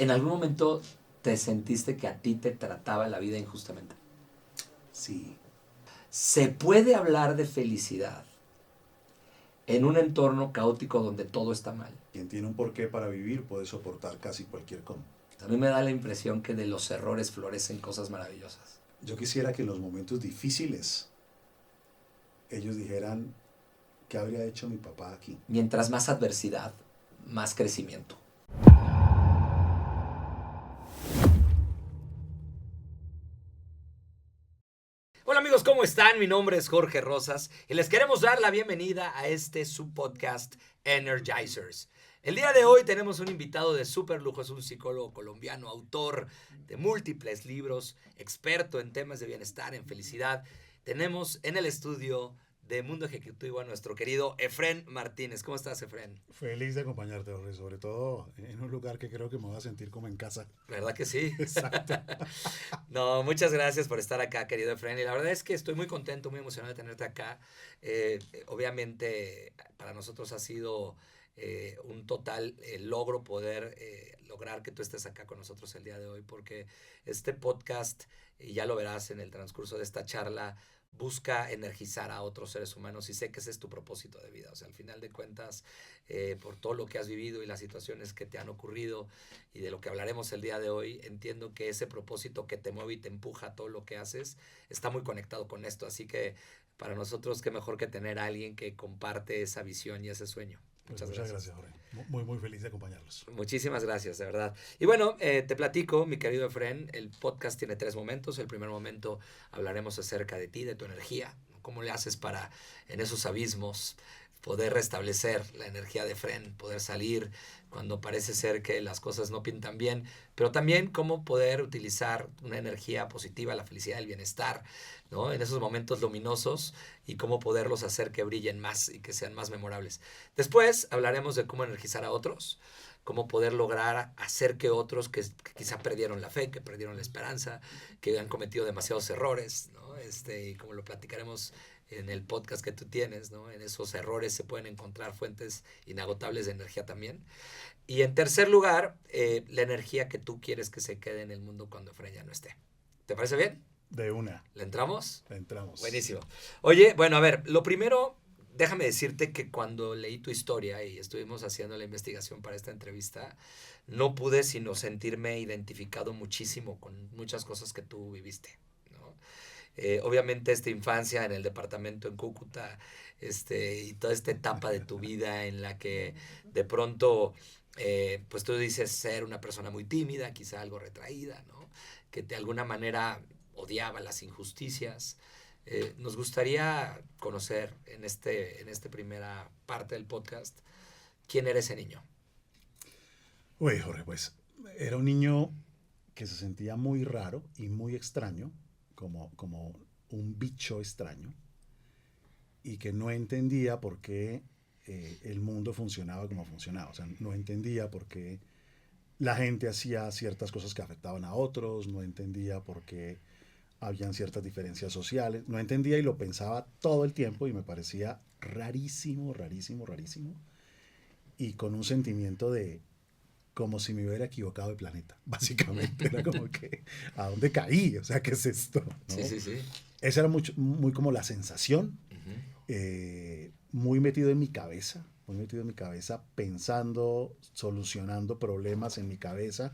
¿En algún momento te sentiste que a ti te trataba la vida injustamente? Sí. ¿Se puede hablar de felicidad en un entorno caótico donde todo está mal? Quien tiene un porqué para vivir puede soportar casi cualquier cosa. A mí me da la impresión que de los errores florecen cosas maravillosas. Yo quisiera que en los momentos difíciles ellos dijeran, ¿qué habría hecho mi papá aquí? Mientras más adversidad, más crecimiento. Hola amigos, ¿cómo están? Mi nombre es Jorge Rosas y les queremos dar la bienvenida a este subpodcast Energizers. El día de hoy tenemos un invitado de súper lujo, es un psicólogo colombiano, autor de múltiples libros, experto en temas de bienestar, en felicidad. Tenemos en el estudio de Mundo Ejecutivo a nuestro querido Efrén Martínez. ¿Cómo estás, Efrén? Feliz de acompañarte, Jorge, sobre todo en un lugar que creo que me voy a sentir como en casa. ¿Verdad que sí? Exacto. No, muchas gracias por estar acá, querido Efraín. Y la verdad es que estoy muy contento, muy emocionado de tenerte acá. Obviamente, para nosotros ha sido un total logro poder lograr que tú estés acá con nosotros el día de hoy, porque este podcast, y ya lo verás en el transcurso de esta charla, busca energizar a otros seres humanos y sé que ese es tu propósito de vida. O sea, al final de cuentas, por todo lo que has vivido y las situaciones que te han ocurrido y de lo que hablaremos el día de hoy, entiendo que ese propósito que te mueve y te empuja a todo lo que haces está muy conectado con esto. Así que para nosotros, qué mejor que tener a alguien que comparte esa visión y ese sueño. Pues muchas gracias, Jorge. Muy feliz de acompañarlos. Muchísimas gracias, de verdad. Y bueno, te platico, mi querido Efren, el podcast tiene 3 momentos. El primer momento hablaremos acerca de ti, de tu energía, cómo le haces para en esos abismos poder restablecer la energía de Efren, poder salir cuando parece ser que las cosas no pintan bien, pero también cómo poder utilizar una energía positiva, la felicidad, el bienestar, ¿no? En esos momentos luminosos y cómo poderlos hacer que brillen más y que sean más memorables. Después hablaremos de cómo energizar a otros, cómo poder lograr hacer que otros que quizá perdieron la fe, que perdieron la esperanza, que han cometido demasiados errores, ¿no? Y como lo platicaremos en el podcast que tú tienes, ¿no? En esos errores se pueden encontrar fuentes inagotables de energía también. Y en tercer lugar, la energía que tú quieres que se quede en el mundo cuando Efraín ya no esté. ¿Te parece bien? De una. ¿Le entramos? Le entramos. Buenísimo. Oye, bueno, a ver, lo primero, déjame decirte que cuando leí tu historia y estuvimos haciendo la investigación para esta entrevista, no pude sino sentirme identificado muchísimo con muchas cosas que tú viviste, ¿no? Obviamente esta infancia en el departamento en Cúcuta, y toda esta etapa de tu vida en la que de pronto, pues tú dices ser una persona muy tímida, quizá algo retraída, ¿no? Que de alguna manera odiaba las injusticias. Nos gustaría conocer en esta primera parte del podcast quién era ese niño. Uy, Jorge, pues era un niño que se sentía muy raro y muy extraño, como un bicho extraño, y que no entendía por qué el mundo funcionaba como funcionaba. O sea, no entendía por qué la gente hacía ciertas cosas que afectaban a otros, no entendía por qué habían ciertas diferencias sociales, no entendía y lo pensaba todo el tiempo y me parecía rarísimo, rarísimo, rarísimo, y con un sentimiento de como si me hubiera equivocado de planeta, básicamente. Era como que, ¿a dónde caí? O sea, ¿qué es esto? ¿No? Sí, sí, sí. Esa era muy como la sensación, Uh-huh. muy metido en mi cabeza, muy metido en mi cabeza, pensando, solucionando problemas en mi cabeza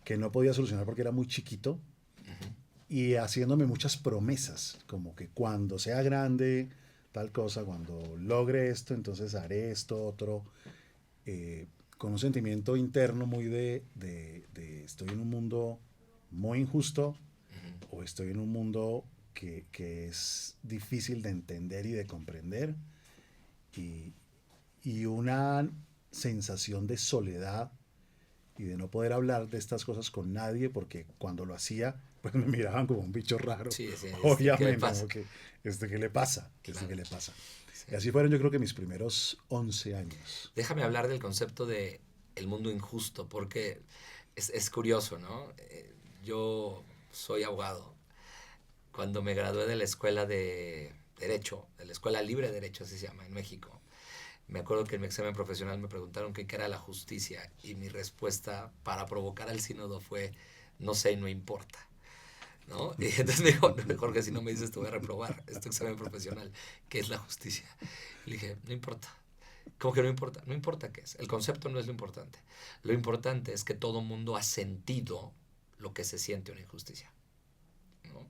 que no podía solucionar porque era muy chiquito, Uh-huh. y haciéndome muchas promesas, como que cuando sea grande, tal cosa, cuando logre esto, entonces haré esto, otro, eh, con un sentimiento interno muy de estoy en un mundo muy injusto, o estoy en un mundo que es difícil de entender y de comprender, y, y una sensación de soledad y de no poder hablar de estas cosas con nadie, porque cuando lo hacía, pues me miraban como un bicho raro, Sí, sí, ¿qué le obviamente, pasa? como que, ¿qué le pasa? Claro. ¿Qué le pasa? Sí. Y así fueron yo creo que mis primeros 11 años. Déjame hablar del concepto de el mundo injusto, porque es curioso, ¿no? Yo soy abogado. Cuando me gradué de la escuela de Derecho, de la Escuela Libre de Derecho, así se llama, en México, Me acuerdo que en mi examen profesional me preguntaron qué era la justicia y mi respuesta para provocar al sínodo fue, no sé y no importa. ¿No? Y entonces me dijo, Jorge, si no me dices te voy a reprobar, es tu examen profesional, ¿qué es la justicia? Y le dije, no importa. ¿Cómo que no importa? No importa qué es. El concepto no es lo importante. Lo importante es que todo mundo ha sentido lo que se siente una injusticia. ¿No?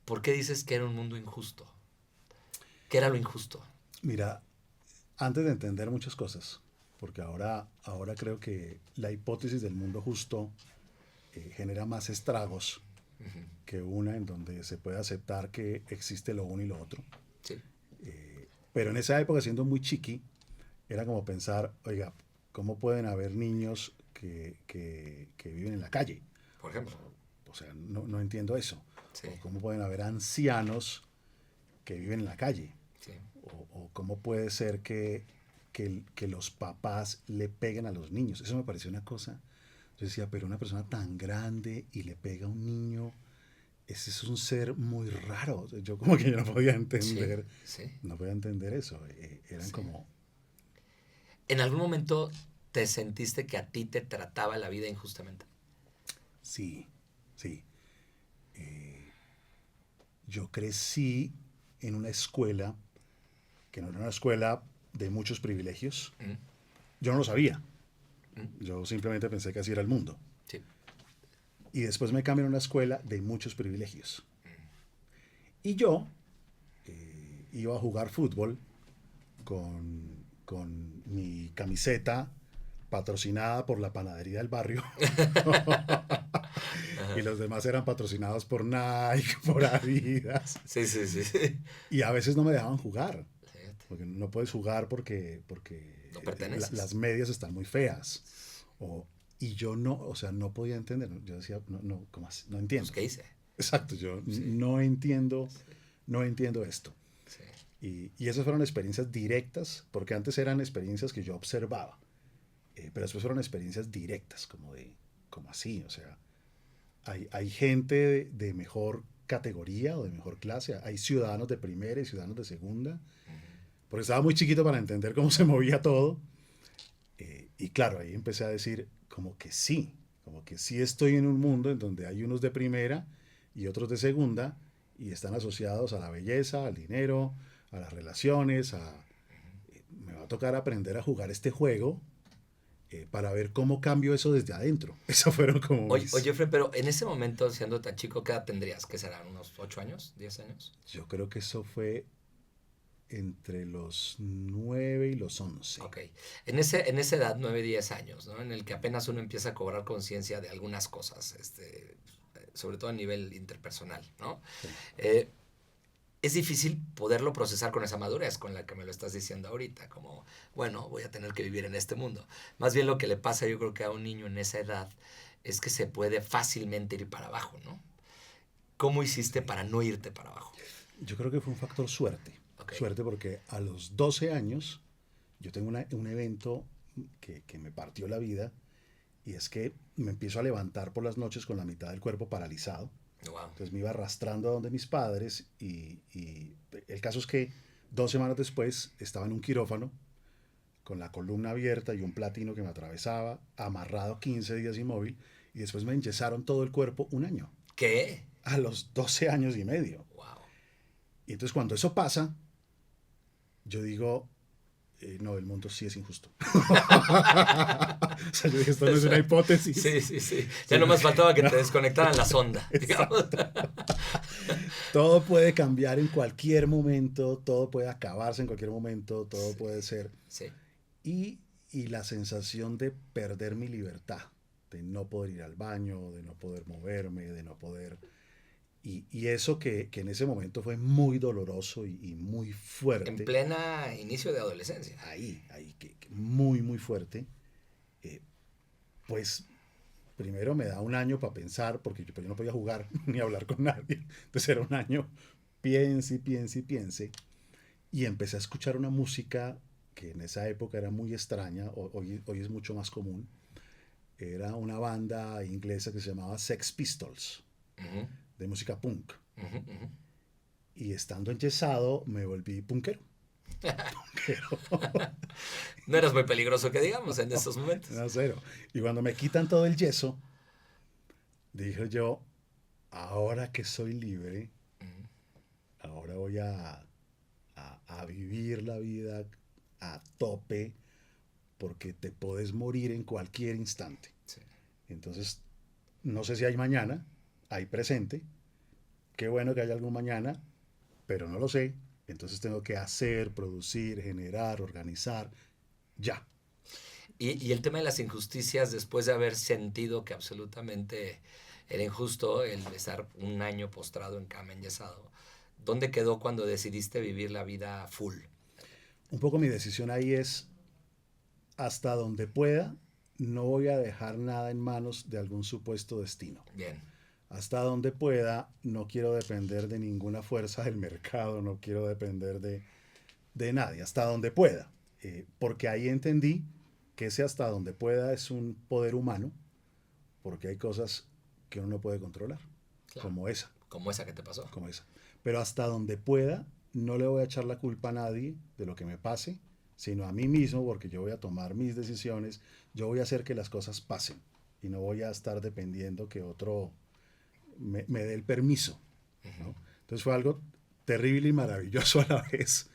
¿Por qué dices que era un mundo injusto? ¿Qué era lo injusto? Mira, antes de entender muchas cosas, porque ahora creo que la hipótesis del mundo justo genera más estragos Uh-huh. que una en donde se puede aceptar que existe lo uno y lo otro. Sí. Pero en esa época, siendo muy chiqui, era como pensar, oiga, ¿cómo pueden haber niños que viven en la calle? Por ejemplo. O sea, no entiendo eso. Sí. O cómo pueden haber ancianos que viven en la calle. Sí. O cómo puede ser que los papás le peguen a los niños. Eso me pareció una cosa. Yo decía, pero una persona tan grande y le pega a un niño, ese es un ser muy raro. Yo como que yo no podía entender, Sí. Sí. no podía entender eso. Eran Sí. como, ¿En algún momento te sentiste que a ti te trataba la vida injustamente? sí, sí. Yo crecí en una escuela que no era una escuela de muchos privilegios. Mm. Yo no lo sabía. Mm. Yo simplemente pensé que así era el mundo. Sí. Y después me cambié a una escuela de muchos privilegios. Y yo iba a jugar fútbol con mi camiseta patrocinada por la panadería del barrio. Y los demás eran patrocinados por Nike, por Adidas. Sí, sí, sí, sí. Y a veces no me dejaban jugar. Fíjate. Porque no puedes jugar porque No perteneces. las medias están muy feas. Y yo no, o sea, no podía entender. Yo decía, no, ¿cómo así? No entiendo. Pues, ¿qué hice? Exacto, yo Sí. no entiendo esto. Sí. Y esas fueron experiencias directas, porque antes eran experiencias que yo observaba, pero después fueron experiencias directas, como así, o sea, hay gente de mejor categoría o de mejor clase, hay ciudadanos de primera y ciudadanos de segunda, porque estaba muy chiquito para entender cómo se movía todo, y claro, ahí empecé a decir como que sí estoy en un mundo en donde hay unos de primera y otros de segunda, y están asociados a la belleza, al dinero, a las relaciones, me va a tocar aprender a jugar este juego para ver cómo cambio eso desde adentro. Eso fueron como Oye, Fred, pero en ese momento, siendo tan chico, ¿qué edad tendrías? ¿Qué serán? ¿Unos 8 años? ¿10 años? Yo creo que eso fue entre los 9 y los 11. Ok. En esa edad, 9 10 años, ¿no? En el que apenas uno empieza a cobrar conciencia de algunas cosas, sobre todo a nivel interpersonal, ¿no? Sí. Es difícil poderlo procesar con esa madurez con la que me lo estás diciendo ahorita, como, bueno, voy a tener que vivir en este mundo. Más bien lo que le pasa, yo creo que a un niño en esa edad es que se puede fácilmente ir para abajo, ¿no? ¿Cómo hiciste para no irte para abajo? Yo creo que fue un factor suerte. Ok. Suerte porque a los 12 años yo tengo un evento que me partió la vida, y es que me empiezo a levantar por las noches con la mitad del cuerpo paralizado. Wow. Entonces me iba arrastrando a donde mis padres, y el caso es que 2 semanas después estaba en un quirófano con la columna abierta y un platino que me atravesaba, amarrado 15 días inmóvil, y después me enyesaron todo el cuerpo un año, ¿Qué? a los 12 años y medio. Wow. Y entonces cuando eso pasa, yo digo, no, el mundo sí es injusto. O sea, yo dije, esto no es una hipótesis. Sí, sí, sí. Ya nomás faltaba que te desconectaran la sonda, digamos. Todo puede cambiar en cualquier momento, todo puede acabarse en cualquier momento, todo puede ser. Sí. Y la sensación de perder mi libertad, de no poder ir al baño, de no poder moverme, de no poder... Y eso que en ese momento fue muy doloroso y muy fuerte. En plena inicio de adolescencia. Ahí, que muy, muy fuerte. Pues primero me da un año para pensar, porque yo no podía jugar ni hablar con nadie. Entonces era un año, piense, piense, piense. Y empecé a escuchar una música que en esa época era muy extraña, hoy es mucho más común. Era una banda inglesa que se llamaba Sex Pistols, Uh-huh. de música punk. Uh-huh. Uh-huh. Y estando enyesado me volví punkero. No eras muy peligroso que digamos en esos momentos. No, cero. Y cuando me quitan todo el yeso, dije yo, ahora que soy libre, ahora voy a vivir la vida a tope porque te puedes morir en cualquier instante. Sí. Entonces, no sé si hay mañana, hay presente. Qué bueno que haya algún mañana, pero no lo sé. Entonces tengo que hacer, producir, generar, organizar, ya. Y el tema de las injusticias, después de haber sentido que absolutamente era injusto el estar un año postrado en cama, enyesado, ¿dónde quedó cuando decidiste vivir la vida full? Un poco mi decisión ahí es, hasta donde pueda, no voy a dejar nada en manos de algún supuesto destino. Bien. Hasta donde pueda, no quiero depender de ninguna fuerza del mercado, no quiero depender de nadie, hasta donde pueda. Porque ahí entendí que ese hasta donde pueda es un poder humano, porque hay cosas que uno no puede controlar, Claro. Como esa que te pasó. como esa. Pero hasta donde pueda, no le voy a echar la culpa a nadie de lo que me pase, sino a mí mismo, porque yo voy a tomar mis decisiones, yo voy a hacer que las cosas pasen y no voy a estar dependiendo que otro me dé el permiso, ¿no? Entonces fue algo terrible y maravilloso a la vez,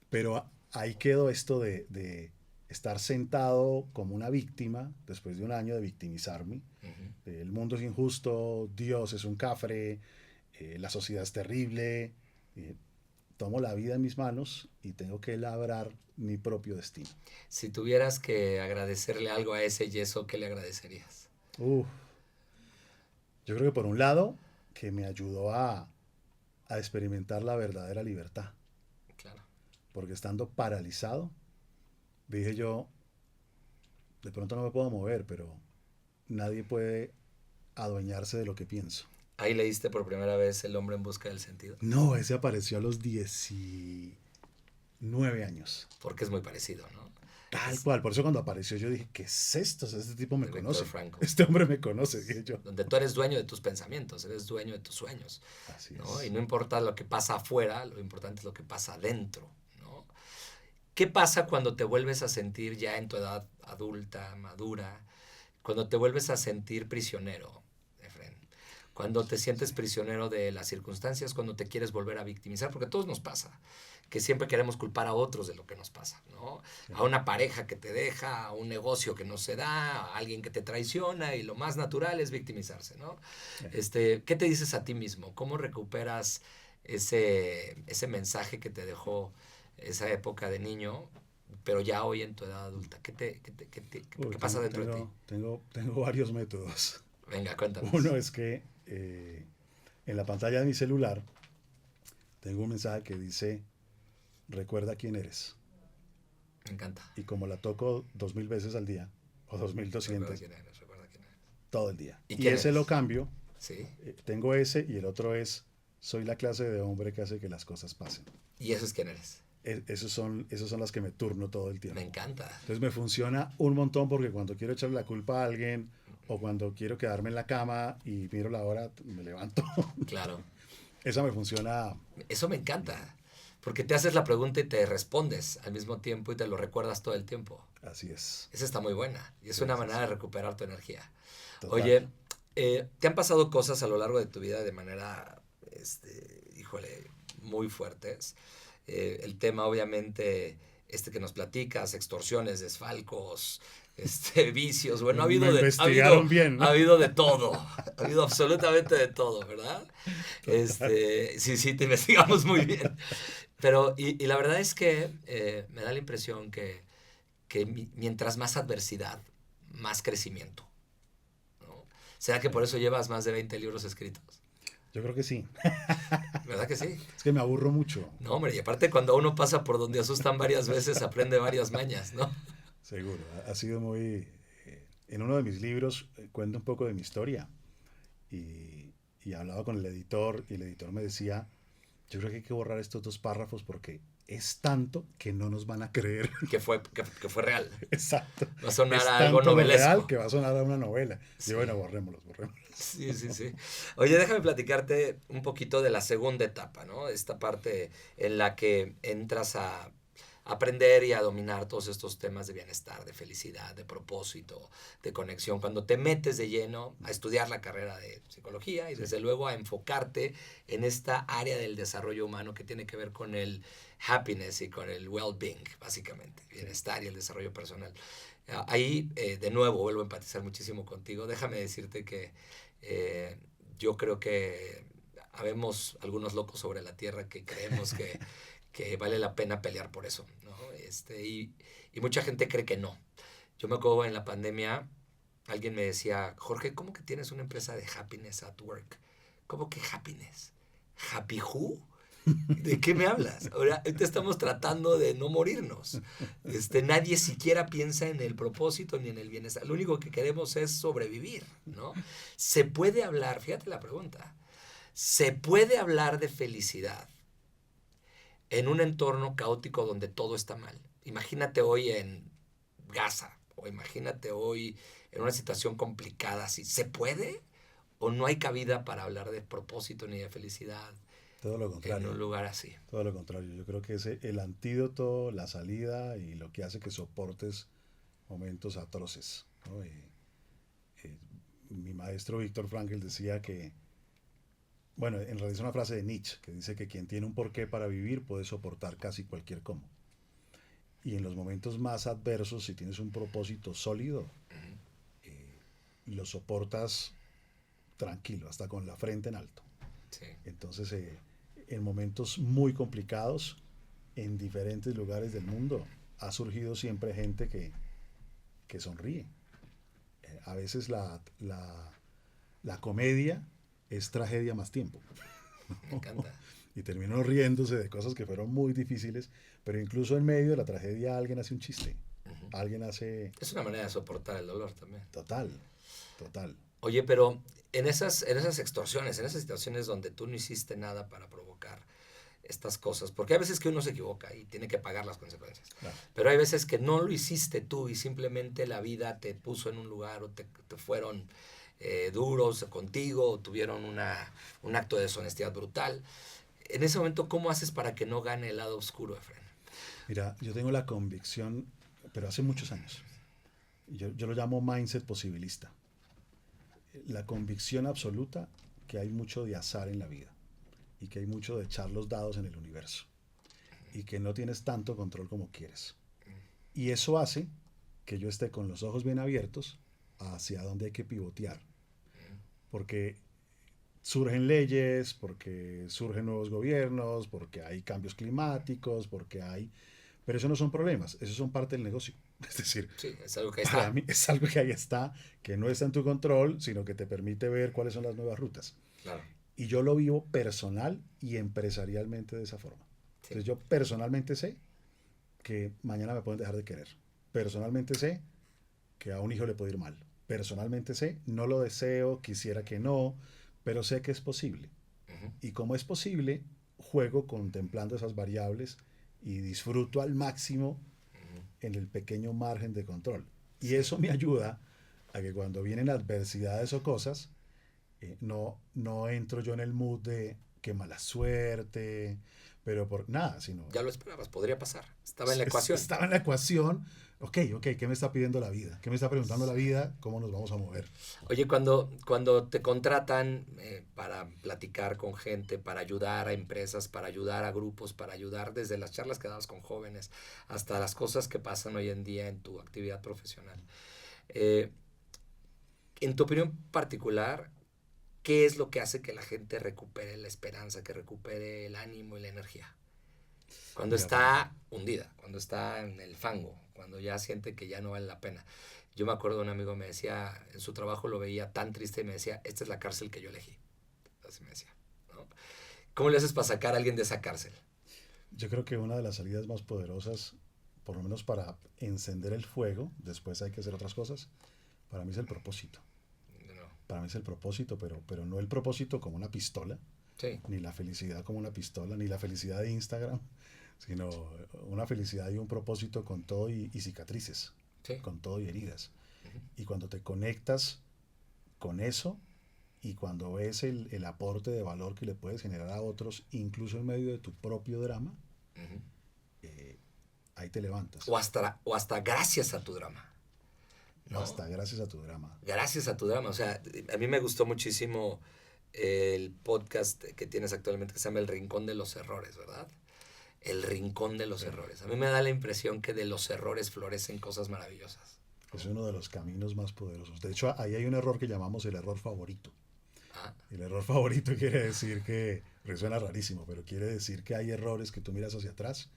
pero ahí quedó esto de estar sentado como una víctima después de un año de victimizarme. El mundo es injusto, Dios es un cafre, la sociedad es terrible. Tomo la vida en mis manos y tengo que labrar mi propio destino. Si tuvieras que agradecerle algo a ese yeso, ¿qué le agradecerías? Uf. Yo creo que por un lado, que me ayudó a experimentar la verdadera libertad. Claro. Porque estando paralizado, dije yo, de pronto no me puedo mover, pero nadie puede adueñarse de lo que pienso. Ahí leíste por primera vez El hombre en busca del sentido. No, ese apareció a los 19 años. Porque es muy parecido, ¿no? Tal cual, por eso cuando apareció yo dije, ¿qué es esto? O sea, este tipo me De conoce. Viktor Frankl. Este hombre me conoce, dije yo. Donde tú eres dueño de tus pensamientos, eres dueño de tus sueños, Así ¿no? es. Y no importa lo que pasa afuera, lo importante es lo que pasa adentro, ¿no? ¿Qué pasa cuando te vuelves a sentir ya en tu edad adulta, madura, cuando te vuelves a sentir prisionero, Efren? Cuando te sientes prisionero de las circunstancias, cuando te quieres volver a victimizar, porque a todos nos pasa, que siempre queremos culpar a otros de lo que nos pasa, ¿no? A una pareja que te deja, a un negocio que no se da, a alguien que te traiciona, y lo más natural es victimizarse, ¿no? ¿Qué te dices a ti mismo? ¿Cómo recuperas ese mensaje que te dejó esa época de niño, pero ya hoy en tu edad adulta? ¿Qué pasa dentro de ti? Tengo varios métodos. Venga, cuéntanos. Uno es que en la pantalla de mi celular tengo un mensaje que dice, recuerda quién eres. Me encanta. Y como la toco 2000 veces al día, o 2200, Recuerda quién eres. todo el día. ¿Y ese eres? lo cambio. Sí. Tengo ese y el otro es, soy la clase de hombre que hace que las cosas pasen. ¿Y eso es quién eres? Esos son las que me turno todo el tiempo. Me encanta. Entonces me funciona un montón porque cuando quiero echarle la culpa a alguien o cuando quiero quedarme en la cama y miro la hora, me levanto. Claro. Esa me funciona. Eso me encanta. Porque te haces la pregunta y te respondes al mismo tiempo y te lo recuerdas todo el tiempo. Así es. Esa está muy buena. Y es Sí, una sí, manera sí. de recuperar tu energía. Total. Oye, ¿te han pasado cosas a lo largo de tu vida de manera, híjole, muy fuertes? El tema, obviamente, que nos platicas, extorsiones, desfalcos, vicios. Bueno, Me investigaron bien, ¿no? ha habido de todo. Ha habido absolutamente de todo, ¿verdad? Sí, te investigamos muy bien. Pero, y la verdad es que me da la impresión que mientras más adversidad, más crecimiento, ¿no? ¿Será que por eso llevas más de 20 libros escritos? Yo creo que sí. ¿Verdad que sí? Es que me aburro mucho. No, hombre, y aparte cuando uno pasa por donde asustan varias veces, aprende varias mañas, ¿no? Seguro. Ha sido muy... En uno de mis libros cuento un poco de mi historia y hablaba con el editor y el editor me decía, yo creo que hay que borrar estos 2 párrafos porque es tanto que no nos van a creer. Que fue real. Exacto. Va a sonar es a algo tanto novelesco. Real que va a sonar a una novela. Sí. Y bueno, borrémoslos. Sí. Oye, déjame platicarte un poquito de la segunda etapa, ¿no? Esta parte en la que entras a aprender y a dominar todos estos temas de bienestar, de felicidad, de propósito, de conexión. Cuando te metes de lleno a estudiar la carrera de psicología y desde luego a enfocarte en esta área del desarrollo humano que tiene que ver con el happiness y con el well-being, básicamente, bienestar y el desarrollo personal. Ahí, de nuevo, vuelvo a empatizar muchísimo contigo. Déjame decirte que yo creo que habemos algunos locos sobre la tierra que creemos que vale la pena pelear por eso, ¿no? Y mucha gente cree que no. Yo me acuerdo en la pandemia, alguien me decía, Jorge, ¿cómo que tienes una empresa de happiness at work? ¿Cómo que happiness? ¿Happy who? ¿De qué me hablas? Ahora estamos tratando de no morirnos. Nadie siquiera piensa en el propósito ni en el bienestar. Lo único que queremos es sobrevivir, ¿no? Se puede hablar, fíjate la pregunta, se puede hablar de felicidad en un entorno caótico donde todo está mal. Imagínate hoy en Gaza o imagínate hoy en una situación complicada. ¿Se puede o no hay cabida para hablar de propósito ni de felicidad? Todo lo En contrario. un lugar así. Todo lo contrario. Yo creo que es el antídoto, la salida y lo que hace que soportes momentos atroces, ¿no? Eh, Mi maestro Víctor Frankl decía que, bueno, en realidad es una frase de Nietzsche, que dice que quien tiene un porqué para vivir puede soportar casi cualquier cómo. Y en los momentos más adversos, si tienes un propósito sólido, lo soportas tranquilo, hasta con la frente en alto. Sí. Entonces, en momentos muy complicados, en diferentes lugares del mundo, ha surgido siempre gente que sonríe. A veces la comedia es tragedia más tiempo. Me encanta. Y terminó riéndose de cosas que fueron muy difíciles, pero incluso en medio de la tragedia alguien hace un chiste. Alguien hace... Es una manera de soportar el dolor también. Total, total. Oye, pero en esas extorsiones, en esas situaciones donde tú no hiciste nada para provocar estas cosas, porque hay veces que uno se equivoca y tiene que pagar las consecuencias, Claro. pero hay veces que no lo hiciste tú y simplemente la vida te puso en un lugar o te fueron duros contigo o tuvieron un acto de deshonestidad brutal. En ese momento, ¿cómo haces para que no gane el lado oscuro, Efren? Mira, yo tengo la convicción, pero hace muchos años, yo lo llamo mindset posibilista. La convicción absoluta que hay mucho de azar en la vida y que hay mucho de echar los dados en el universo y que no tienes tanto control como quieres. Y eso hace que yo esté con los ojos bien abiertos hacia dónde hay que pivotear. Porque surgen leyes, porque surgen nuevos gobiernos, porque hay cambios climáticos, porque hay... Pero eso no son problemas, eso son parte del negocio. Es decir, sí, es algo que para está. mí es algo que ahí está, que no está en tu control, sino que te permite ver cuáles son las nuevas rutas. Claro. Y yo lo vivo personal y empresarialmente de esa forma. Sí. Entonces yo personalmente sé que mañana me pueden dejar de querer. Personalmente sé que a un hijo le puede ir mal. Personalmente sé, no lo deseo, quisiera que no, pero sé que es posible. Y como es posible, juego contemplando esas variables y disfruto al máximo en el pequeño margen de control. Y eso me ayuda a que cuando vienen adversidades o cosas, no entro yo en el mood de qué mala suerte, pero por nada, sino... Ya lo esperabas, podría pasar. Estaba en la ecuación. Estaba en la ecuación. Ok, ¿qué me está pidiendo la vida? ¿Qué me está preguntando la vida? ¿Cómo nos vamos a mover? Oye, cuando te contratan para platicar con gente, para ayudar a empresas, para ayudar a grupos, para ayudar desde las charlas que dabas con jóvenes hasta las cosas que pasan hoy en día en tu actividad profesional, en tu opinión particular, ¿qué es lo que hace que la gente recupere la esperanza, que recupere el ánimo y la energía? Cuando está hundida, cuando está en el fango, cuando ya siente que ya no vale la pena. Yo me acuerdo de un amigo, me decía, en su trabajo lo veía tan triste y me decía, esta es la cárcel que yo elegí. Así me decía, ¿no? ¿Cómo le haces para sacar a alguien de esa cárcel? Yo creo que una de las salidas más poderosas, por lo menos para encender el fuego, después hay que hacer otras cosas, para mí es el propósito. No. Para mí es el propósito, pero no el propósito como una pistola, sí. Ni la felicidad como una pistola, ni la felicidad de Instagram, sino una felicidad y un propósito con todo y cicatrices, sí. Con todo y heridas. Y cuando te conectas con eso y cuando ves el aporte de valor que le puedes generar a otros, incluso en medio de tu propio drama, ahí te levantas. O hasta gracias a tu drama. ¿No? Hasta gracias a tu drama. Gracias a tu drama. O sea, a mí me gustó muchísimo el podcast que tienes actualmente que se llama El Rincón de los Errores, ¿verdad? El Rincón de los Errores. A mí me da la impresión que de los errores florecen cosas maravillosas. Es uno de los caminos más poderosos. De hecho, ahí hay un error que llamamos el error favorito. El error favorito quiere decir que, suena rarísimo, pero quiere decir que hay errores que tú miras hacia atrás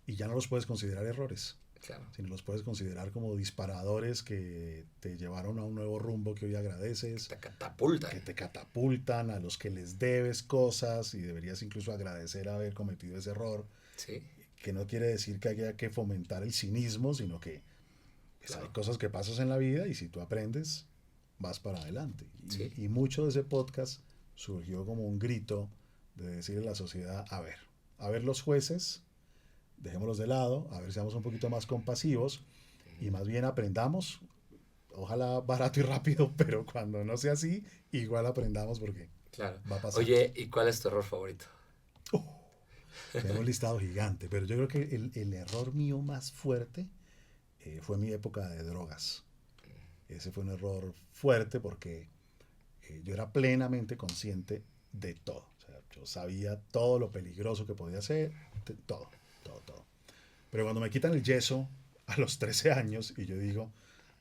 y ya no los puedes considerar errores. Claro. Sino los puedes considerar como disparadores que te llevaron a un nuevo rumbo que hoy agradeces. Te catapultan. Que te catapultan, a los que les debes cosas y deberías incluso agradecer haber cometido ese error. Sí. Que no quiere decir que haya que fomentar el cinismo, sino que claro. hay cosas que pasas en la vida y si tú aprendes, vas para adelante. Sí. Y mucho de ese podcast surgió como un grito de decirle a la sociedad, a ver los jueces, dejémoslos de lado, a ver, seamos un poquito más compasivos y más bien aprendamos, ojalá barato y rápido, pero cuando no sea así, igual aprendamos porque claro. va a pasar. Oye, ¿y cuál es tu error favorito? Tengo un listado gigante, pero yo creo que el error mío más fuerte fue mi época de drogas. Ese fue un error fuerte porque yo era plenamente consciente de todo. O sea, yo sabía todo lo peligroso que podía ser, todo. Pero cuando me quitan el yeso a los 13 años y yo digo,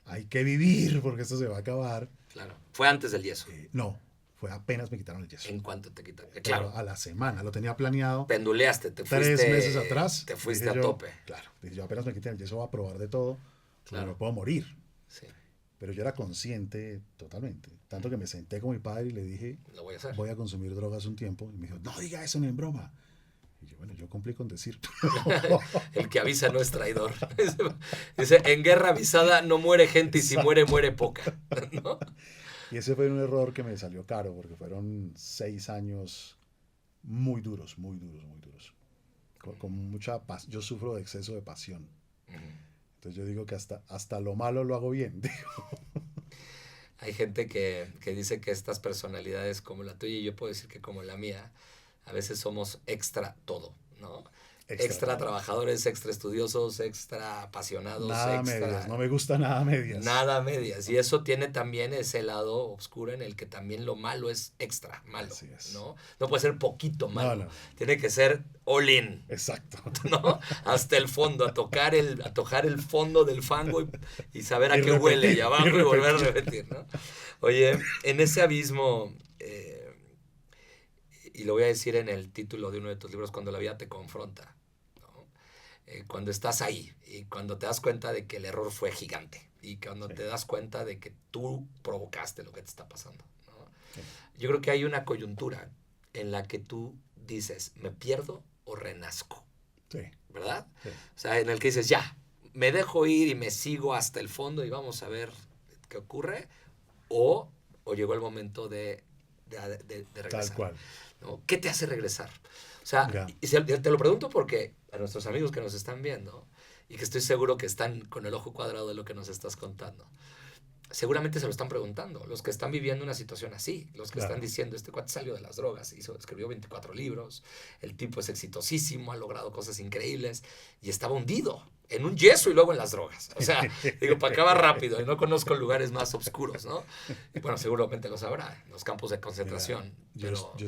hay que vivir porque esto se va a acabar. Claro. ¿Fue antes del yeso? No, fue apenas me quitaron el yeso. ¿En cuánto te quitaron? Claro. A la semana, lo tenía planeado. Penduleaste, te fuiste. 3 meses atrás. Te fuiste a tope. Claro, dije yo apenas me quiten el yeso voy a probar de todo. Claro. Me puedo morir. Sí. Pero yo era consciente totalmente. Tanto que me senté con mi padre y le dije, lo voy a hacer. Voy a consumir drogas un tiempo. Y me dijo, no diga eso ni en broma. Y yo, bueno, yo cumplí con decir. El que avisa no es traidor. Dice, en guerra avisada no muere gente y si muere, muere poca. ¿No? Y ese fue un error que me salió caro porque fueron 6 años muy duros. Con mucha paz. Yo sufro de exceso de pasión. Entonces yo digo que hasta lo malo lo hago bien. Hay gente que dice que estas personalidades como la tuya y yo puedo decir que como la mía, a veces somos extra todo, ¿no? Extra trabajadores, extra estudiosos, extra apasionados. Nada medias, no me gusta nada medias. Nada medias. Y eso tiene también ese lado oscuro en el que también lo malo es extra malo, Así es. ¿no? No puede ser poquito malo. No. Tiene que ser all in. Exacto. ¿No? Hasta el fondo, a tocar el fondo del fango y saber a qué repetir, huele allá abajo y volver a repetir, ¿no? Oye, en ese abismo, y lo voy a decir en el título de uno de tus libros, Cuando la vida te confronta, ¿no? Cuando estás ahí y cuando te das cuenta de que el error fue gigante y cuando te das cuenta de que tú provocaste lo que te está pasando, ¿no? Sí. Yo creo que hay una coyuntura en la que tú dices, ¿me pierdo o renazco? Sí. ¿Verdad? Sí. O sea, en el que dices, ya, me dejo ir y me sigo hasta el fondo y vamos a ver qué ocurre, o llegó el momento de regresar. Tal cual. ¿No? ¿Qué te hace regresar? O sea, y te lo pregunto porque a nuestros amigos que nos están viendo y que estoy seguro que están con el ojo cuadrado de lo que nos estás contando, seguramente se lo están preguntando, los que están viviendo una situación así, los que están diciendo, este cuate salió de las drogas, escribió 24 libros, el tipo es exitosísimo, ha logrado cosas increíbles y estaba hundido en un yeso y luego en las drogas. O sea, digo, para acabar rápido, y no conozco lugares más oscuros, ¿no? Y bueno, seguramente lo sabrá, los campos de concentración. Mira, yo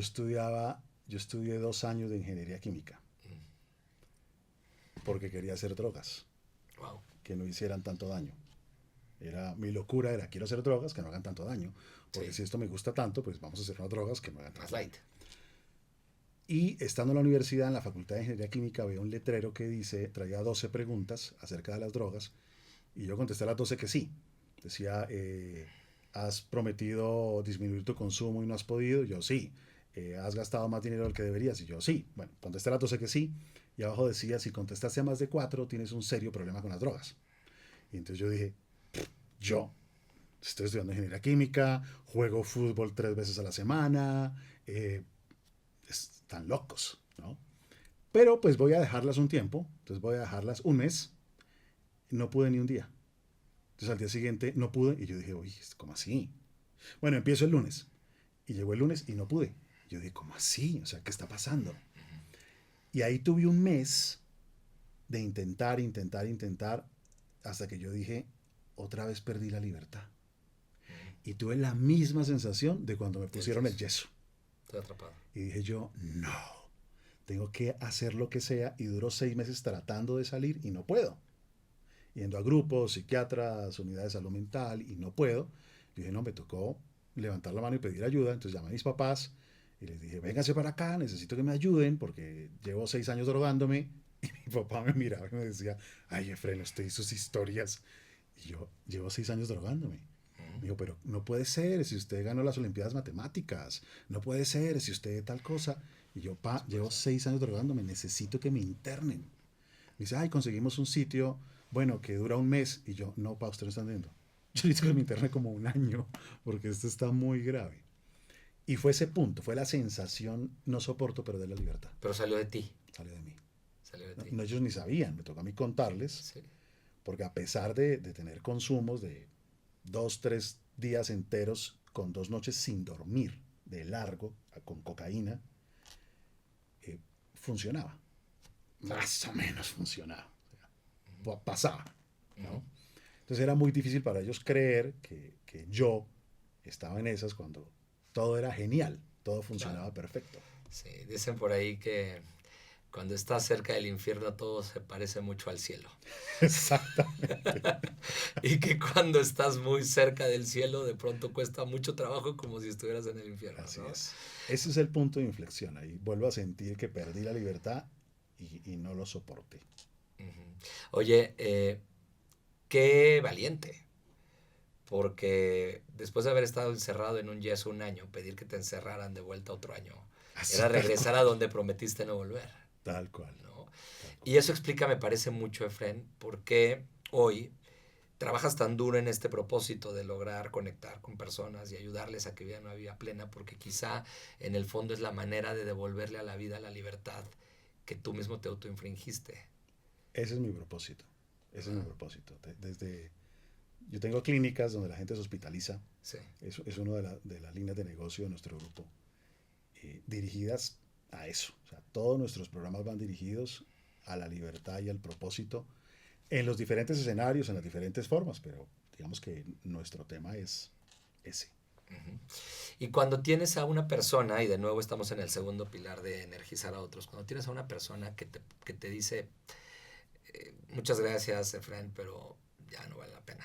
estudié 2 años de ingeniería química porque quería hacer drogas que no hicieran tanto daño. Mi locura era, quiero hacer drogas que no hagan tanto daño, porque si esto me gusta tanto, pues vamos a hacer unas drogas que no hagan tanto daño. Y estando en la universidad, en la Facultad de Ingeniería Química, veo un letrero que traía 12 preguntas acerca de las drogas, y yo contesté a las 12 que sí. Decía, ¿has prometido disminuir tu consumo y no has podido? Yo sí. ¿Has gastado más dinero del que deberías? Y yo sí. Bueno, contesté a las 12 que sí, y abajo decía, si contestaste a más de 4, tienes un serio problema con las drogas. Y entonces yo dije, yo estoy estudiando ingeniería química, juego fútbol 3 veces a la semana, están locos, ¿no? Pero pues voy a dejarlas un tiempo, entonces voy a dejarlas un mes, no pude ni un día. Entonces al día siguiente no pude y yo dije, uy, ¿cómo así? Bueno, empiezo el lunes y llegó el lunes y no pude. Yo dije, ¿cómo así? O sea, ¿qué está pasando? Y ahí tuve un mes de intentar, hasta que yo dije, otra vez perdí la libertad. Y tuve la misma sensación de cuando me pusieron el yeso. Estoy atrapado. Y dije yo, no, tengo que hacer lo que sea. Y duró 6 meses tratando de salir y no puedo. Yendo a grupos, psiquiatras, unidades de salud mental y no puedo. Y dije, no, me tocó levantar la mano y pedir ayuda. Entonces llamé a mis papás y les dije, vénganse para acá, necesito que me ayuden porque llevo 6 años drogándome. Y mi papá me miraba y me decía, ay, Efren, usted y sus historias. Y yo, llevo 6 años drogándome. Me dijo, pero no puede ser si usted ganó las Olimpiadas Matemáticas, no puede ser si usted tal cosa. Y yo, llevo 6 años drogándome, necesito que me internen. Me dice, ay, conseguimos un sitio, bueno, que dura un mes. Y yo, no, usted no está entendiendo. Yo necesito que me interne como un año, porque esto está muy grave. Y fue ese punto, fue la sensación, no soporto perder la libertad. Pero salió de ti. Salió de mí. Salió de ti. No, ellos ni sabían, me tocó a mí contarles, Sí. porque a pesar de tener consumos de 2, 3 días enteros con 2 noches sin dormir, de largo, con cocaína, funcionaba. Más o menos funcionaba. O sea, pasaba, ¿no? Entonces era muy difícil para ellos creer que yo estaba en esas cuando todo era genial, todo funcionaba perfecto. Sí, dicen por ahí que cuando estás cerca del infierno todo se parece mucho al cielo. Exactamente. Y que cuando estás muy cerca del cielo de pronto cuesta mucho trabajo como si estuvieras en el infierno. Así ¿no? es. Ese es el punto de inflexión. Ahí vuelvo a sentir que perdí la libertad y no lo soporté. Oye, qué valiente. Porque después de haber estado encerrado en un yeso un año, pedir que te encerraran de vuelta otro año, Así, era regresar a donde prometiste no volver. Tal cual. ¿no? Tal cual. Y eso explica, me parece mucho, Efren, por qué hoy trabajas tan duro en este propósito de lograr conectar con personas y ayudarles a que vivan una vida plena, porque quizá en el fondo es la manera de devolverle a la vida la libertad que tú mismo te autoinfringiste. Ese es mi propósito. Ese es mi propósito. Desde, yo tengo clínicas donde la gente se hospitaliza. Sí. Es una de las líneas de negocio de nuestro grupo. Dirigidas a eso. O sea, todos nuestros programas van dirigidos a la libertad y al propósito en los diferentes escenarios, en las diferentes formas, pero digamos que nuestro tema es ese. Y cuando tienes a una persona, y de nuevo estamos en el segundo pilar de energizar a otros, cuando tienes a una persona que te dice, muchas gracias, Efren, pero ya no vale la pena.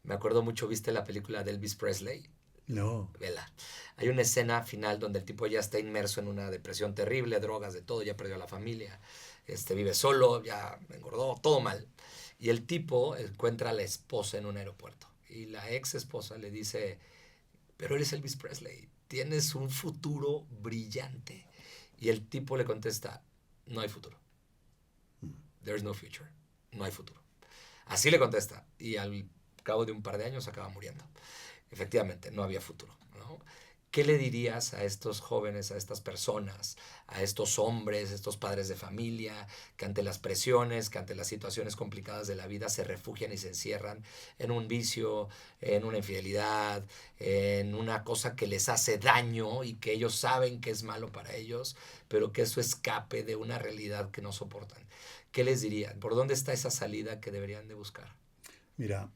Me acuerdo mucho, ¿viste la película de Elvis Presley? No. Vela. Hay una escena final donde el tipo ya está inmerso en una depresión terrible, drogas, de todo, ya perdió a la familia, vive solo, ya engordó, todo mal. Y el tipo encuentra a la esposa en un aeropuerto. Y la ex esposa le dice, pero eres Elvis Presley, tienes un futuro brillante. Y el tipo le contesta, no hay futuro. There's no future. No hay futuro. Así le contesta. Y al cabo de un par de años acaba muriendo. Efectivamente, no había futuro. ¿no? ¿Qué le dirías a estos jóvenes, a estas personas, a estos hombres, estos padres de familia, que ante las presiones, que ante las situaciones complicadas de la vida se refugian y se encierran en un vicio, en una infidelidad, en una cosa que les hace daño y que ellos saben que es malo para ellos, pero que eso escape de una realidad que no soportan? ¿Qué les dirían? ¿Por dónde está esa salida que deberían de buscar? Mira,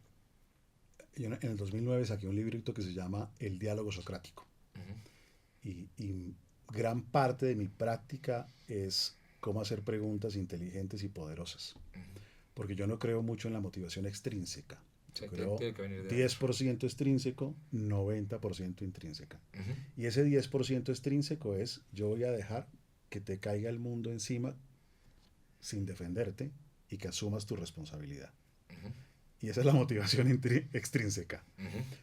yo en el 2009 saqué un librito que se llama El diálogo socrático. Y gran parte de mi práctica es cómo hacer preguntas inteligentes y poderosas. Porque yo no creo mucho en la motivación extrínseca. Yo creo 10% extrínseco, 90% intrínseca. Y ese 10% extrínseco es, yo voy a dejar que te caiga el mundo encima sin defenderte y que asumas tu responsabilidad. Y esa es la motivación extrínseca.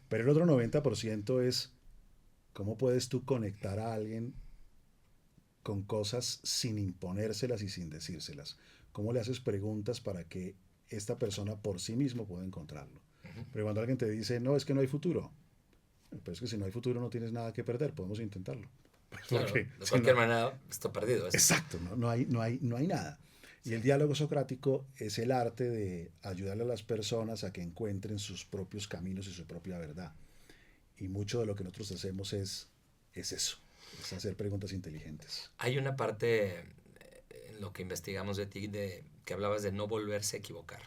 Pero el otro 90% es cómo puedes tú conectar a alguien con cosas sin imponérselas y sin decírselas. ¿Cómo le haces preguntas para que esta persona por sí mismo pueda encontrarlo? Pero cuando alguien te dice, no, es que no hay futuro, pero es que si no hay futuro no tienes nada que perder, podemos intentarlo. Pues claro, porque, de cualquier manera está perdido. Exacto, no hay nada. Y el diálogo socrático es el arte de ayudarle a las personas a que encuentren sus propios caminos y su propia verdad. Y mucho de lo que nosotros hacemos es eso, es hacer preguntas inteligentes. Hay una parte lo que investigamos de ti, que hablabas de no volverse a equivocar.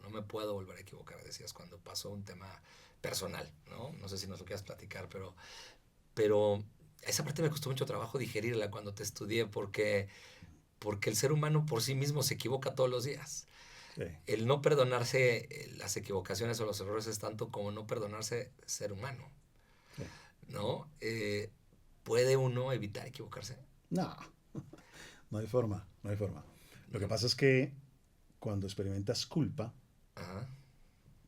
No me puedo volver a equivocar, decías, cuando pasó un tema personal, ¿no? No sé si nos lo quieras platicar, pero esa parte me costó mucho trabajo digerirla cuando te estudié, porque el ser humano por sí mismo se equivoca todos los días. Sí. El no perdonarse las equivocaciones o los errores es tanto como no perdonarse ser humano, Sí. ¿no? ¿Puede uno evitar equivocarse? No, no hay forma, no hay forma. Lo que pasa es que cuando experimentas culpa, Ajá.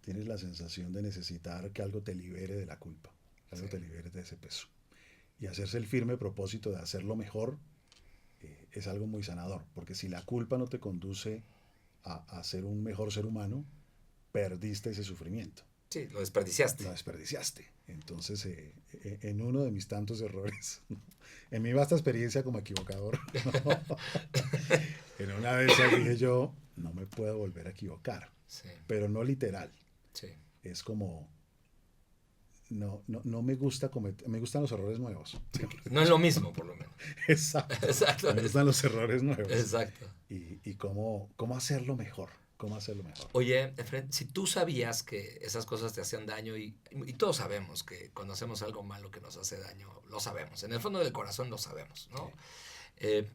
tienes la sensación de necesitar que algo te libere de la culpa, que algo Sí. te libere de ese peso. Y hacerse el firme propósito de hacerlo mejor es algo muy sanador, porque si la culpa no te conduce a ser un mejor ser humano, perdiste ese sufrimiento, Sí, lo desperdiciaste. lo desperdiciaste. Entonces, en uno de mis tantos errores, en mi vasta experiencia como equivocador, en una de esas dije yo, no me puedo volver a equivocar, Sí, pero no literal. sí. Es como, no me gusta cometer, me gustan los errores nuevos. Sí. No es lo mismo, por lo menos. Exacto. Exacto. Me gustan los errores nuevos. Exacto. Y cómo hacerlo mejor. Cómo hacerlo mejor. Oye, Efren, si tú sabías que esas cosas te hacían daño y todos sabemos que cuando hacemos algo malo que nos hace daño, lo sabemos. En el fondo del corazón lo sabemos, ¿no?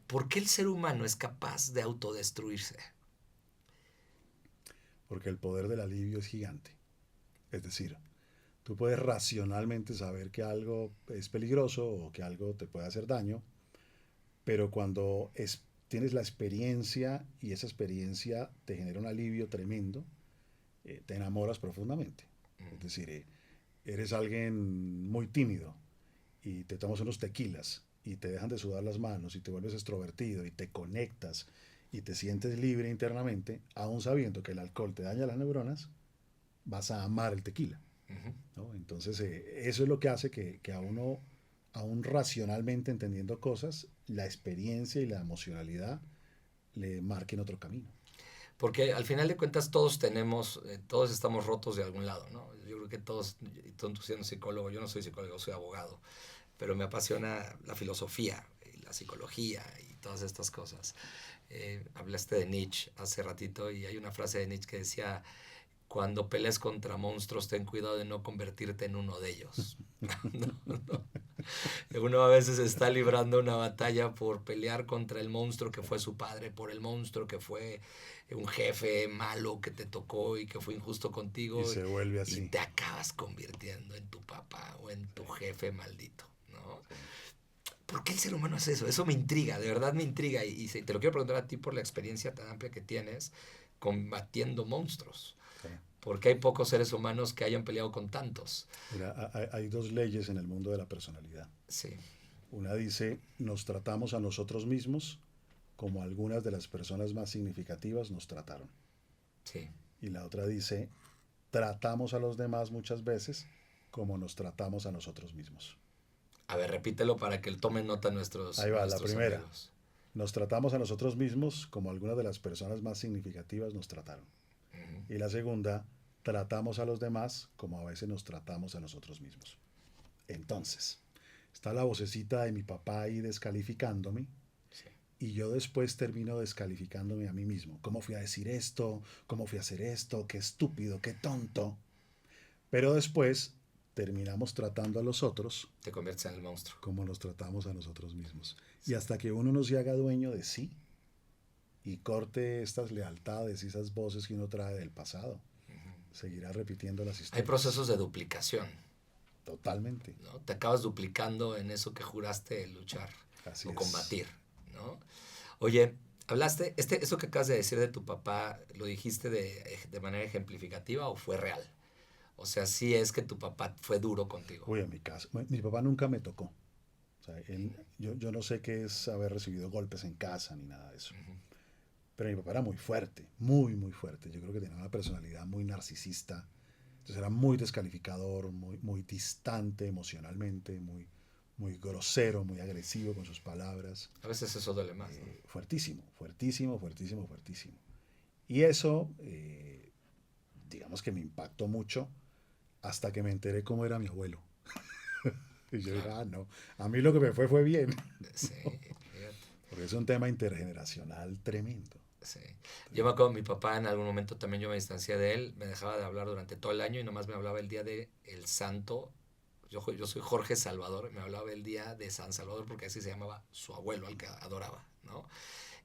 ¿Por qué el ser humano es capaz de autodestruirse? Porque el poder del alivio es gigante. Es decir, tú puedes racionalmente saber que algo es peligroso o que algo te puede hacer daño, pero cuando tienes la experiencia y esa experiencia te genera un alivio tremendo, te enamoras profundamente. Es decir, eres alguien muy tímido y te tomas unos tequilas y te dejan de sudar las manos y te vuelves extrovertido y te conectas y te sientes libre internamente, aún sabiendo que el alcohol te daña las neuronas, vas a amar el tequila. Ujú. ¿No? Entonces, eso es lo que hace que a uno, aún racionalmente entendiendo cosas, la experiencia y la emocionalidad le marquen otro camino. Porque al final de cuentas todos estamos rotos de algún lado, ¿no? Yo creo que todos, y tú siendo psicólogo, yo no soy psicólogo, soy abogado, pero me apasiona la filosofía y la psicología y todas estas cosas. Hablaste de Nietzsche hace ratito y hay una frase de Nietzsche que decía, cuando pelees contra monstruos, ten cuidado de no convertirte en uno de ellos. No, no. Uno a veces está librando una batalla por pelear contra el monstruo que fue su padre, por el monstruo que fue un jefe malo que te tocó y que fue injusto Y contigo se vuelve y así. te acabas convirtiendo en tu papá o en tu jefe maldito, ¿no? Sí, ¿Por qué el ser humano hace eso? Eso me intriga, de verdad me intriga y te lo quiero preguntar a ti por la experiencia tan amplia que tienes combatiendo monstruos. sí. Porque hay pocos seres humanos que hayan peleado con tantos. Mira, hay dos leyes en el mundo de la personalidad. Sí, Una dice, nos tratamos a nosotros mismos como algunas de las personas más significativas nos trataron. sí. Y la otra dice, tratamos a los demás muchas veces como nos tratamos a nosotros mismos. A ver, repítelo para que tomen nota Ahí va, la nuestros primera. amigos. Nos tratamos a nosotros mismos como algunas de las personas más significativas nos trataron. Ujú. Y la segunda, tratamos a los demás como a veces nos tratamos a nosotros mismos. Entonces, está la vocecita de mi papá ahí descalificándome Sí. y yo después termino descalificándome a mí mismo. ¿Cómo fui a decir esto? ¿Cómo fui a hacer esto? ¡Qué estúpido! ¡Qué tonto! Pero después terminamos tratando a los otros Te conviertes en el monstruo. como nos tratamos a nosotros mismos. Y Sí. hasta que uno no se haga dueño de sí y corte estas lealtades y esas voces que uno trae del pasado, seguirá repitiendo las Hay historias. procesos de duplicación, Totalmente. ¿no? Te acabas duplicando en eso que juraste luchar Así o es. combatir, ¿no? Oye, hablaste, eso que acabas de decir de tu papá, ¿lo dijiste de manera ejemplificativa o fue real? O sea, sí es que tu papá fue duro contigo. Uy, en mi casa, mi papá nunca me tocó. O sea, yo no sé qué es haber recibido golpes en casa ni nada de eso. Ujú. Pero mi papá era muy fuerte, muy, muy fuerte. Yo creo que tenía una personalidad muy narcisista. Entonces era muy descalificador, muy distante emocionalmente, muy grosero, muy agresivo con sus palabras. A veces eso duele más, ¿no? Fuertísimo, fuertísimo, fuertísimo, fuertísimo. Y eso, digamos que me impactó mucho hasta que me enteré cómo era mi abuelo. Y yo dije, Claro. no, a mí lo que me fue bien. Sí, fíjate. Porque es un tema intergeneracional tremendo. Sí. Yo me acuerdo, mi papá en algún momento también yo me distancié de él, me dejaba de hablar durante todo el año y nomás me hablaba el día de el santo. Yo soy Jorge Salvador, me hablaba el día de San Salvador porque así se llamaba su abuelo al que adoraba, ¿no?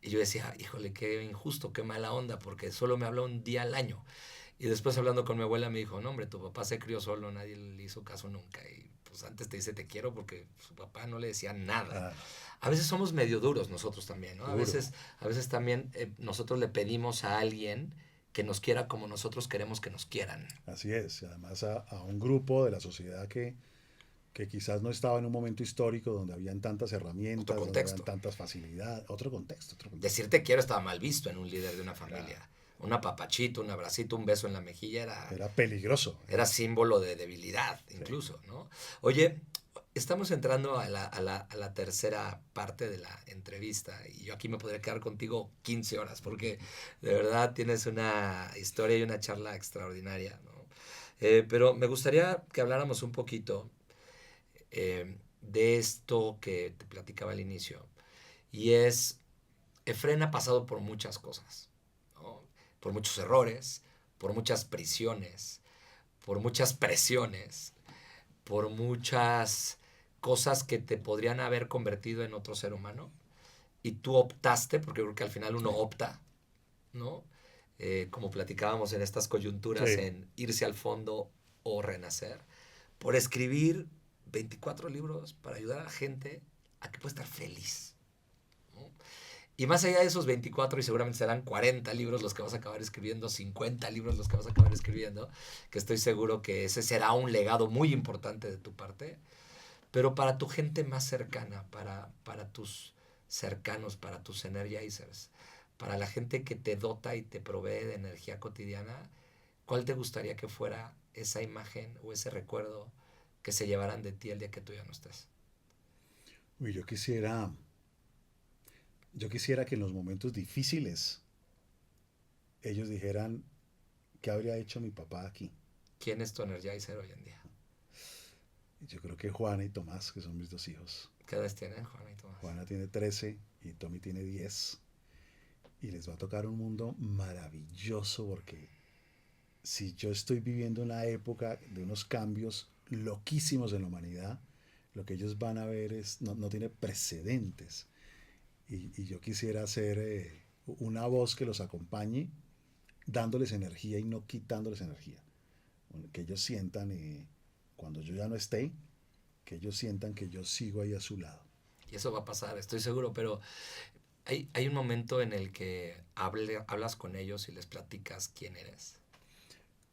Y yo decía, híjole, qué injusto, qué mala onda, porque solo me habla un día al año. Y después hablando con mi abuela me dijo, no hombre, tu papá se crió solo, nadie le hizo caso nunca. Y pues antes te dice te quiero porque su papá no le decía nada. Ah, A veces somos medio duros nosotros también, ¿no? duro. A veces también nosotros le pedimos a alguien que nos quiera como nosotros queremos que nos quieran. Así es. Y además a un grupo de la sociedad que quizás no estaba en un momento histórico donde habían tantas Otro herramientas, donde habían contexto. tantas facilidades. Otro contexto, otro contexto. Decir te quiero estaba mal visto en un líder de una Era, familia. Un apapachito, un abracito, un beso en la mejilla era peligroso. era símbolo de debilidad, Sí. incluso, ¿no? Oye, estamos entrando a la tercera parte de la entrevista y yo aquí me podría quedar contigo 15 horas porque de verdad tienes una historia y una charla extraordinaria, ¿no? Pero me gustaría que habláramos un poquito de esto que te platicaba al inicio y es, Efren ha pasado por muchas cosas, ¿no? Por muchos errores, por muchas prisiones, por muchas presiones, por muchas cosas que te podrían haber convertido en otro ser humano y tú optaste, porque creo que al final uno Sí. opta, ¿no? Como platicábamos en estas coyunturas, Sí. en irse al fondo o renacer, por escribir 24 libros para ayudar a la gente a que pueda estar feliz, ¿no? Y más allá de esos 24, y seguramente serán 40 libros los que vas a acabar escribiendo, 50 libros los que vas a acabar escribiendo, que estoy seguro que ese será un legado muy importante de tu parte, pero para tu gente más cercana, para tus cercanos, para tus energizers, para la gente que te dota y te provee de energía cotidiana, ¿cuál te gustaría que fuera esa imagen o ese recuerdo que se llevaran de ti el día que tú ya no estés? Uy, yo quisiera que en los momentos difíciles ellos dijeran, ¿qué habría hecho mi papá aquí? ¿Quién es tu energizer hoy en día? Yo creo que Juana y Tomás, que son mis dos hijos. ¿Qué edades tienen, Juan y Tomás? Juana tiene 13 y Tommy tiene 10. Y les va a tocar un mundo maravilloso porque si yo estoy viviendo una época de unos cambios loquísimos en la humanidad, lo que ellos van a ver no tiene precedentes. Y yo quisiera ser una voz que los acompañe, dándoles energía y no quitándoles energía. Que ellos sientan, cuando yo ya no esté, que ellos sientan que yo sigo ahí a su lado. Y eso va a pasar, estoy seguro, pero hay un momento en el que hablas con ellos y les platicas quién eres.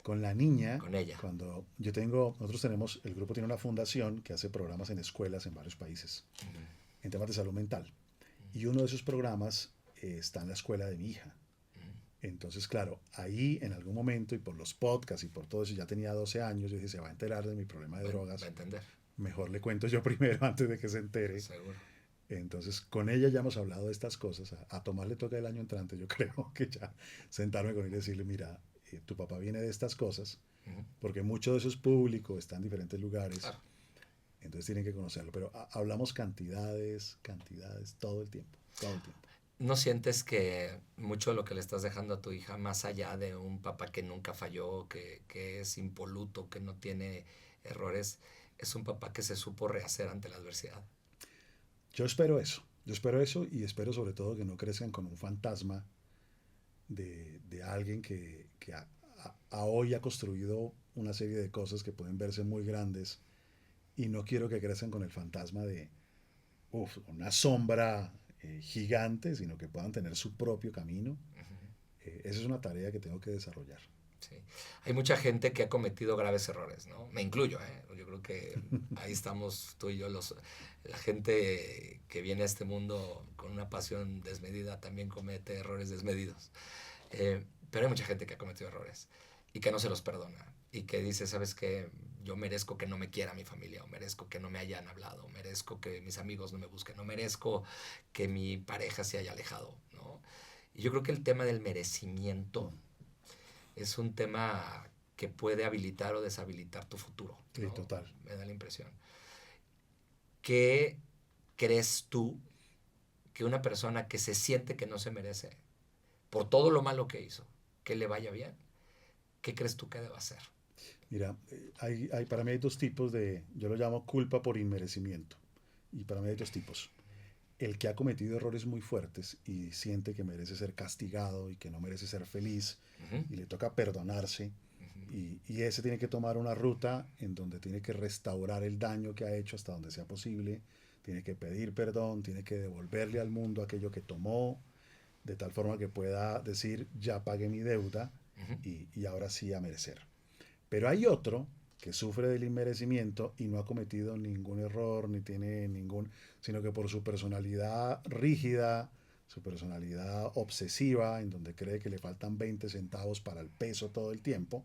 Con la niña, Con ella. cuando el grupo tiene una fundación que hace programas en escuelas en varios países, en temas de salud mental. Y uno de esos programas está en la escuela de mi hija. Entonces, claro, ahí en algún momento y por los podcasts y por todo eso, ya tenía 12 años, yo dije, se va a enterar de mi problema de drogas. Va a entender. Mejor le cuento yo primero antes de que se entere. Seguro. Entonces, con ella ya hemos hablado de estas cosas. A Tomás le toca el año entrante, yo creo que ya sentarme con él y decirle, mira, tu papá viene de estas cosas, porque mucho de eso es público, está en diferentes lugares. Claro. Entonces tienen que conocerlo. Pero hablamos cantidades, todo el tiempo, todo el tiempo. ¿No sientes que mucho de lo que le estás dejando a tu hija, más allá de un papá que nunca falló, que es impoluto, que no tiene errores, es un papá que se supo rehacer ante la adversidad? Yo espero eso y espero sobre todo que no crezcan con un fantasma de alguien que a hoy ha construido una serie de cosas que pueden verse muy grandes y no quiero que crezcan con el fantasma de una sombra gigante, sino que puedan tener su propio camino. Esa es una tarea que tengo que desarrollar. Sí. Hay mucha gente que ha cometido graves errores, ¿no? Me incluyo, ¿eh? Yo creo que ahí estamos tú y yo, la gente que viene a este mundo con una pasión desmedida también comete errores desmedidos. Pero hay mucha gente que ha cometido errores y que no se los perdona y que dice, ¿sabes qué? Yo merezco que no me quiera mi familia, o merezco que no me hayan hablado, o merezco que mis amigos no me busquen, o merezco que mi pareja se haya alejado, ¿no? Y yo creo que el tema del merecimiento es un tema que puede habilitar o deshabilitar tu futuro, Sí, ¿no? total. Me da la impresión. ¿Qué crees tú que una persona que se siente que no se merece, por todo lo malo que hizo, que le vaya bien? ¿Qué crees tú que deba hacer? Mira, para mí hay dos tipos yo lo llamo culpa por inmerecimiento. Y para mí hay dos tipos. El que ha cometido errores muy fuertes y siente que merece ser castigado y que no merece ser feliz y le toca perdonarse. Y ese tiene que tomar una ruta en donde tiene que restaurar el daño que ha hecho hasta donde sea posible, tiene que pedir perdón, tiene que devolverle al mundo aquello que tomó, de tal forma que pueda decir, ya pagué mi deuda y ahora sí a merecer. Pero hay otro que sufre del inmerecimiento y no ha cometido ningún error, ni tiene sino que por su personalidad rígida, su personalidad obsesiva, en donde cree que le faltan 20 centavos para el peso todo el tiempo,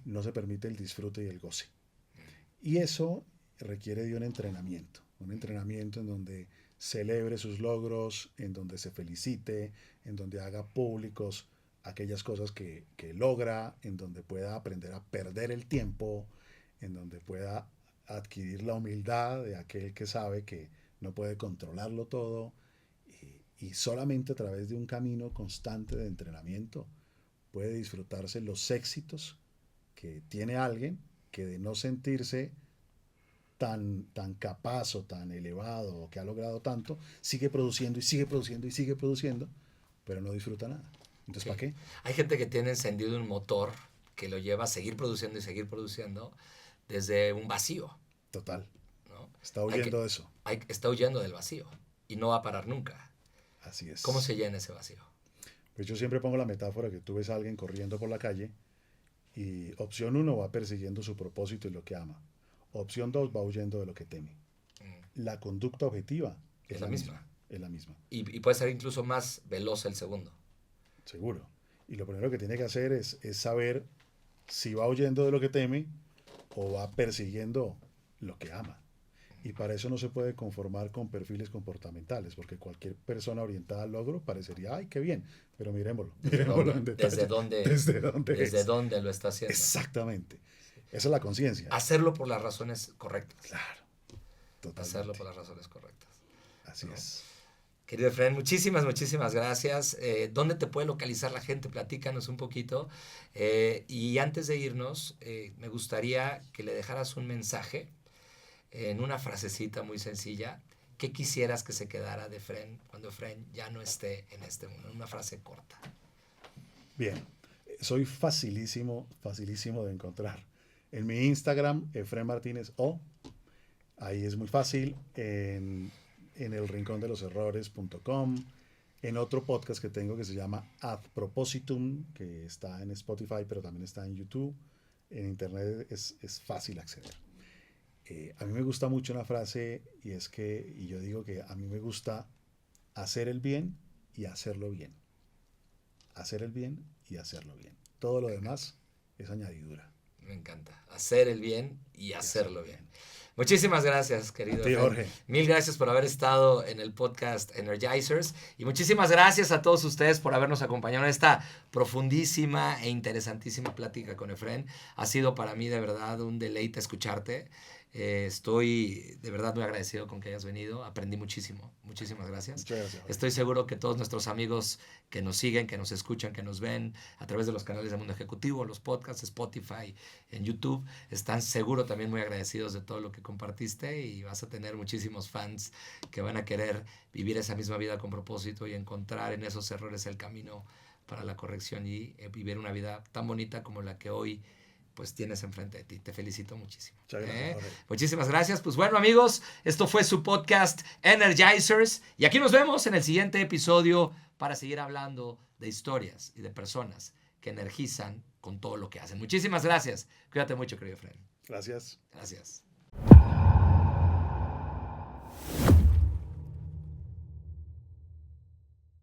no se permite el disfrute y el goce. Y eso requiere de un entrenamiento en donde celebre sus logros, en donde se felicite, en donde haga públicos aquellas cosas que logra, en donde pueda aprender a perder el tiempo, en donde pueda adquirir la humildad de aquel que sabe que no puede controlarlo todo, y solamente a través de un camino constante de entrenamiento puede disfrutarse los éxitos que tiene alguien que, de no sentirse tan capaz o tan elevado o que ha logrado tanto, sigue produciendo y sigue produciendo y sigue produciendo, pero no disfruta nada. Entonces, sí. ¿Para qué? Hay gente que tiene encendido un motor que lo lleva a seguir produciendo desde un vacío. Total. ¿No? Está huyendo de eso. Está huyendo del vacío y no va a parar nunca. Así es. ¿Cómo se llena ese vacío? Pues yo siempre pongo la metáfora que tú ves a alguien corriendo por la calle y opción 1 va persiguiendo su propósito y lo que ama. Opción 2 va huyendo de lo que teme. La conducta objetiva es la misma. Es la misma. Y puede ser incluso más veloz el segundo. Seguro. Y lo primero que tiene que hacer es saber si va huyendo de lo que teme o va persiguiendo lo que ama. Y para eso no se puede conformar con perfiles comportamentales, porque cualquier persona orientada al logro parecería, ¡ay, qué bien! Pero miremoslo en detalle. ¿Desde dónde lo está haciendo? Exactamente. Esa es la conciencia. Hacerlo por las razones correctas. Claro. Totalmente. Hacerlo por las razones correctas. Así es. Querido Efraín, muchísimas gracias. ¿Dónde te puede localizar la gente? Platícanos un poquito. Y antes de irnos, me gustaría que le dejaras un mensaje en una frasecita muy sencilla. ¿Qué quisieras que se quedara de Efraín cuando Efraín ya no esté en este mundo? Una frase corta. Bien. Soy facilísimo de encontrar. En mi Instagram, Efraín Martínez O. Ahí es muy fácil. En elrincondeloserrores.com, en otro podcast que tengo que se llama Ad Propositum, que está en Spotify, pero también está en YouTube. En internet es fácil acceder. A mí me gusta mucho una frase, y yo digo que a mí me gusta hacer el bien y hacerlo bien. Hacer el bien y hacerlo bien. Todo lo demás es añadidura. Me encanta. Hacer el bien y hacerlo bien. Muchísimas gracias, querido Jorge. Mil gracias por haber estado en el podcast Energizers y muchísimas gracias a todos ustedes por habernos acompañado en esta profundísima e interesantísima plática con Efraín. Ha sido para mí de verdad un deleite escucharte. Estoy de verdad muy agradecido con que hayas venido. Aprendí muchísimo. Muchísimas gracias. Muchas gracias. Estoy seguro que todos nuestros amigos que nos siguen, que nos escuchan, que nos ven a través de los canales de Mundo Ejecutivo, los podcasts, Spotify, en YouTube, están seguro también muy agradecidos de todo lo que compartiste y vas a tener muchísimos fans que van a querer vivir esa misma vida con propósito y encontrar en esos errores el camino para la corrección y vivir una vida tan bonita como la que hoy pues tienes enfrente de ti. Te felicito muchísimo. Muchísimas gracias. Pues bueno, amigos, esto fue su podcast Energizers y aquí nos vemos en el siguiente episodio para seguir hablando de historias y de personas que energizan con todo lo que hacen. Muchísimas gracias. Cuídate mucho, querido Efraín. Gracias. Gracias.